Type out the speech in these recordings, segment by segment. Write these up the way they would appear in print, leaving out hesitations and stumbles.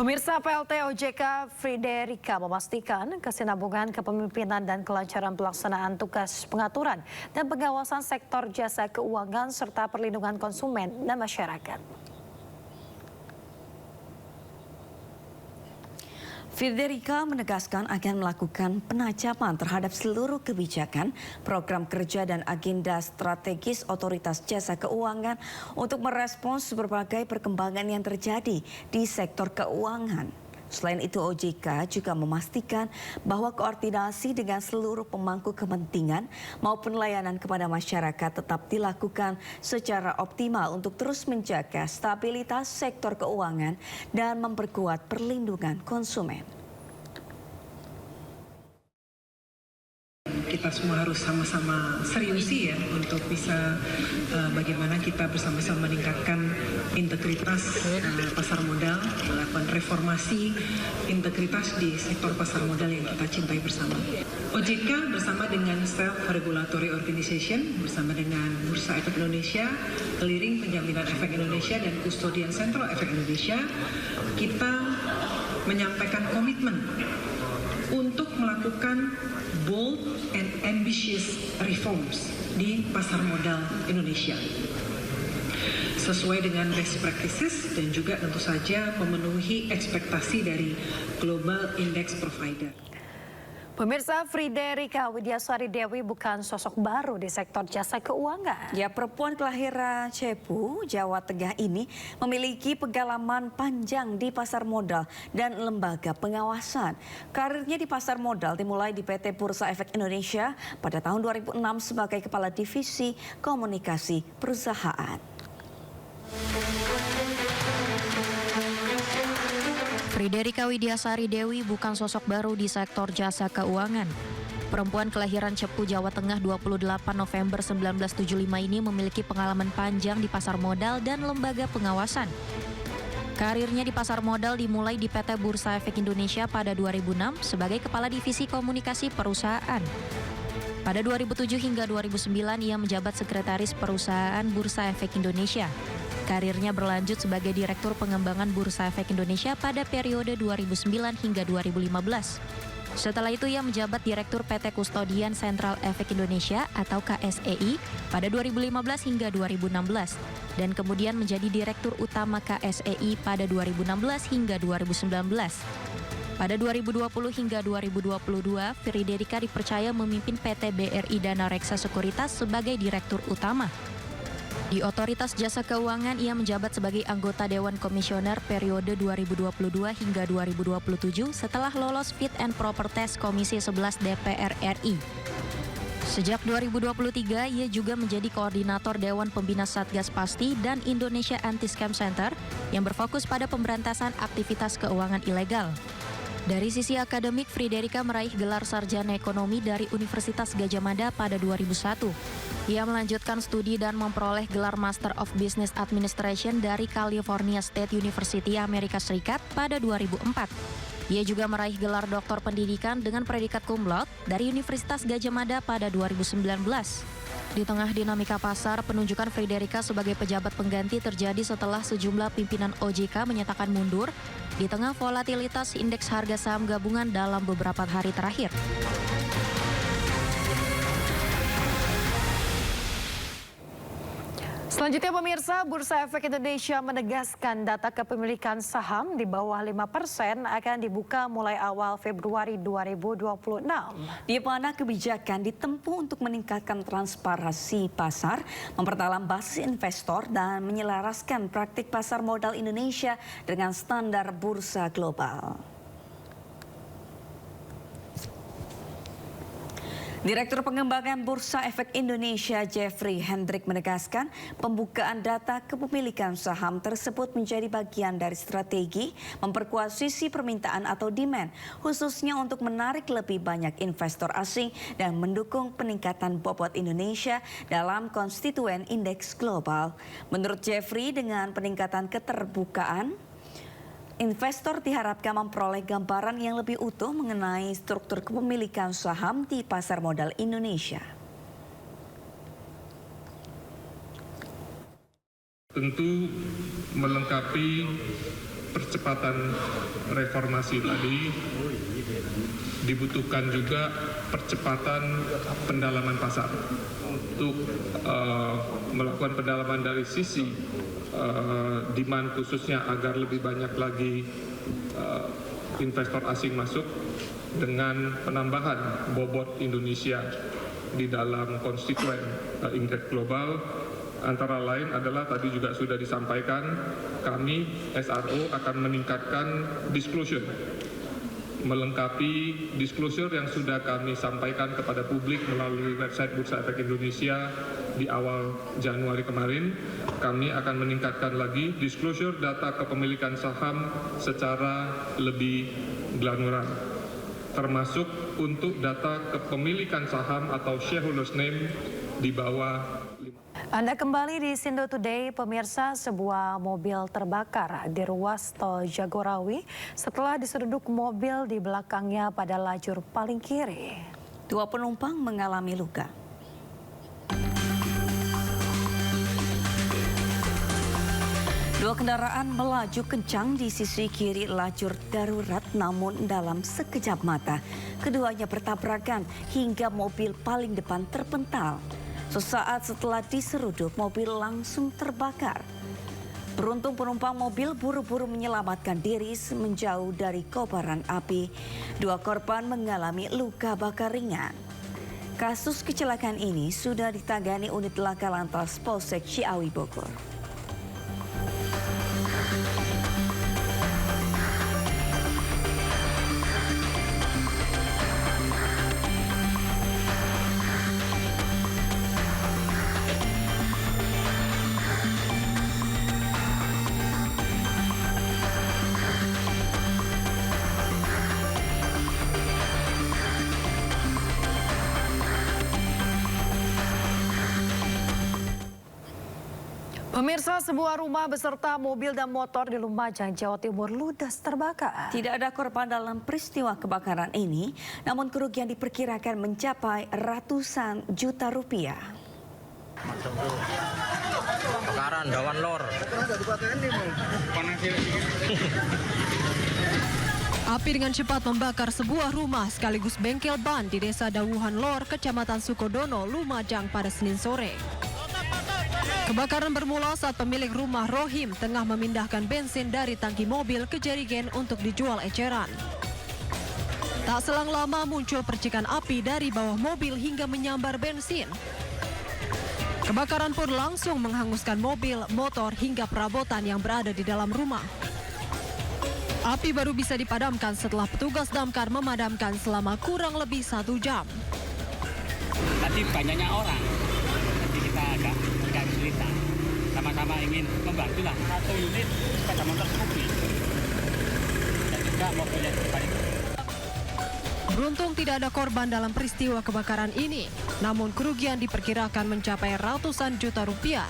Pemirsa, PLT OJK Friderika memastikan kesinambungan kepemimpinan dan kelancaran pelaksanaan tugas pengaturan dan pengawasan sektor jasa keuangan serta perlindungan konsumen dan masyarakat. Friderika menegaskan akan melakukan penajaman terhadap seluruh kebijakan, program kerja dan agenda strategis otoritas jasa keuangan untuk merespons berbagai perkembangan yang terjadi di sektor keuangan. Selain itu, OJK juga memastikan bahwa koordinasi dengan seluruh pemangku kepentingan maupun layanan kepada masyarakat tetap dilakukan secara optimal untuk terus menjaga stabilitas sektor keuangan dan memperkuat perlindungan konsumen. Kita semua harus sama-sama seriusi ya untuk bisa bagaimana kita bersama-sama meningkatkan integritas pasar modal, melakukan reformasi integritas di sektor pasar modal yang kita cintai bersama. OJK bersama dengan Self Regulatory Organization, bersama dengan Bursa Efek Indonesia, Clearing Penjaminan Efek Indonesia, dan Kustodian Sentral Efek Indonesia, kita menyampaikan komitmen untuk melakukan bold and ambitious reforms di pasar modal Indonesia sesuai dengan best practices dan juga tentu saja memenuhi ekspektasi dari global index provider. Pemirsa, Friderika Widyasari Dewi bukan sosok baru di sektor jasa keuangan. Ya, perempuan kelahiran Cepu, Jawa Tengah ini memiliki pengalaman panjang di pasar modal dan lembaga pengawasan. Karirnya di pasar modal dimulai di PT Bursa Efek Indonesia pada tahun 2006 sebagai Kepala Divisi Komunikasi Perusahaan. Friderika Widyasari Dewi bukan sosok baru di sektor jasa keuangan. Perempuan kelahiran Cepu, Jawa Tengah 28 November 1975 ini memiliki pengalaman panjang di pasar modal dan lembaga pengawasan. Karirnya di pasar modal dimulai di PT Bursa Efek Indonesia pada 2006 sebagai Kepala Divisi Komunikasi Perusahaan. Pada 2007 hingga 2009 ia menjabat Sekretaris Perusahaan Bursa Efek Indonesia. Karirnya berlanjut sebagai Direktur Pengembangan Bursa Efek Indonesia pada periode 2009 hingga 2015. Setelah itu ia menjabat Direktur PT Kustodian Sentral Efek Indonesia atau KSEI pada 2015 hingga 2016 dan kemudian menjadi Direktur Utama KSEI pada 2016 hingga 2019. Pada 2020 hingga 2022, Friderika dipercaya memimpin PT BRI Dana Reksa Sekuritas sebagai Direktur Utama. Di Otoritas Jasa Keuangan, ia menjabat sebagai anggota Dewan Komisioner periode 2022 hingga 2027 setelah lolos Fit and Proper Test Komisi 11 DPR RI. Sejak 2023, ia juga menjadi koordinator Dewan Pembina Satgas Pasti dan Indonesia Anti-Scam Center yang berfokus pada pemberantasan aktivitas keuangan ilegal. Dari sisi akademik, Friderika meraih gelar sarjana ekonomi dari Universitas Gadjah Mada pada 2001. Ia melanjutkan studi dan memperoleh gelar Master of Business Administration dari California State University Amerika Serikat pada 2004. Ia juga meraih gelar doktor pendidikan dengan predikat cum laude dari Universitas Gadjah Mada pada 2019. Di tengah dinamika pasar, penunjukan Friderika sebagai pejabat pengganti terjadi setelah sejumlah pimpinan OJK menyatakan mundur di tengah volatilitas indeks harga saham gabungan dalam beberapa hari terakhir. Selanjutnya, pemirsa, Bursa Efek Indonesia menegaskan data kepemilikan saham di bawah 5% akan dibuka mulai awal Februari 2026. Di mana kebijakan ditempuh untuk meningkatkan transparansi pasar, memperdalam basis investor, dan menyelaraskan praktik pasar modal Indonesia dengan standar bursa global. Direktur Pengembangan Bursa Efek Indonesia Jeffrey Hendrik menegaskan pembukaan data kepemilikan saham tersebut menjadi bagian dari strategi memperkuat sisi permintaan atau demand, khususnya untuk menarik lebih banyak investor asing dan mendukung peningkatan bobot Indonesia dalam konstituen indeks global. Menurut Jeffrey, dengan peningkatan keterbukaan, investor diharapkan memperoleh gambaran yang lebih utuh mengenai struktur kepemilikan saham di pasar modal Indonesia. Tentu melengkapi percepatan reformasi tadi, dibutuhkan juga percepatan pendalaman pasar untuk melakukan pendalaman dari sisi demand khususnya agar lebih banyak lagi investor asing masuk dengan penambahan bobot Indonesia di dalam konstituen indeks global. Antara lain adalah tadi juga sudah disampaikan, kami SRO akan meningkatkan disclosure, melengkapi disclosure yang sudah kami sampaikan kepada publik melalui website Bursa Efek Indonesia di awal Januari kemarin. Kami akan meningkatkan lagi disclosure data kepemilikan saham secara lebih granular, termasuk untuk data kepemilikan saham atau shareholders name di bawah. Anda kembali di Sindo Today, pemirsa. Sebuah mobil terbakar di ruas tol Jagorawi setelah diseruduk mobil di belakangnya pada lajur paling kiri. 2 penumpang mengalami luka. Dua kendaraan melaju kencang di sisi kiri lajur darurat, namun dalam sekejap mata keduanya bertabrakan hingga mobil paling depan terpental. Sesaat setelah diseruduk, mobil langsung terbakar. Beruntung penumpang mobil buru-buru menyelamatkan diri menjauh dari kobaran api. 2 korban mengalami luka bakar ringan. Kasus kecelakaan ini sudah ditangani unit laka lantas Polsek Ciawi Bogor. Pemirsa, sebuah rumah beserta mobil dan motor di Lumajang, Jawa Timur ludes terbakar. Tidak ada korban dalam peristiwa kebakaran ini, namun kerugian diperkirakan mencapai ratusan juta rupiah. Bakaran dawan lor. Api dengan cepat membakar sebuah rumah sekaligus bengkel ban di Desa Dawuhan Lor, Kecamatan Sukodono, Lumajang pada Senin sore. Kebakaran bermula saat pemilik rumah Rohim tengah memindahkan bensin dari tangki mobil ke jerigen untuk dijual eceran. Tak selang lama muncul percikan api dari bawah mobil hingga menyambar bensin. Kebakaran pun langsung menghanguskan mobil, motor hingga perabotan yang berada di dalam rumah. Api baru bisa dipadamkan setelah petugas damkar memadamkan selama kurang lebih 1 jam. Tadi banyaknya orang, jadi kita agak kesulitan. Sama-sama ingin membantu lah. 1 unit sepeda motor Scoopy dan juga mobilnya terbalik. Beruntung tidak ada korban dalam peristiwa kebakaran ini, namun kerugian diperkirakan mencapai ratusan juta rupiah.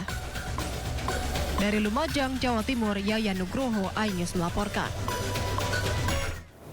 Dari Lumajang, Jawa Timur, Yayan Nugroho, iNews melaporkan.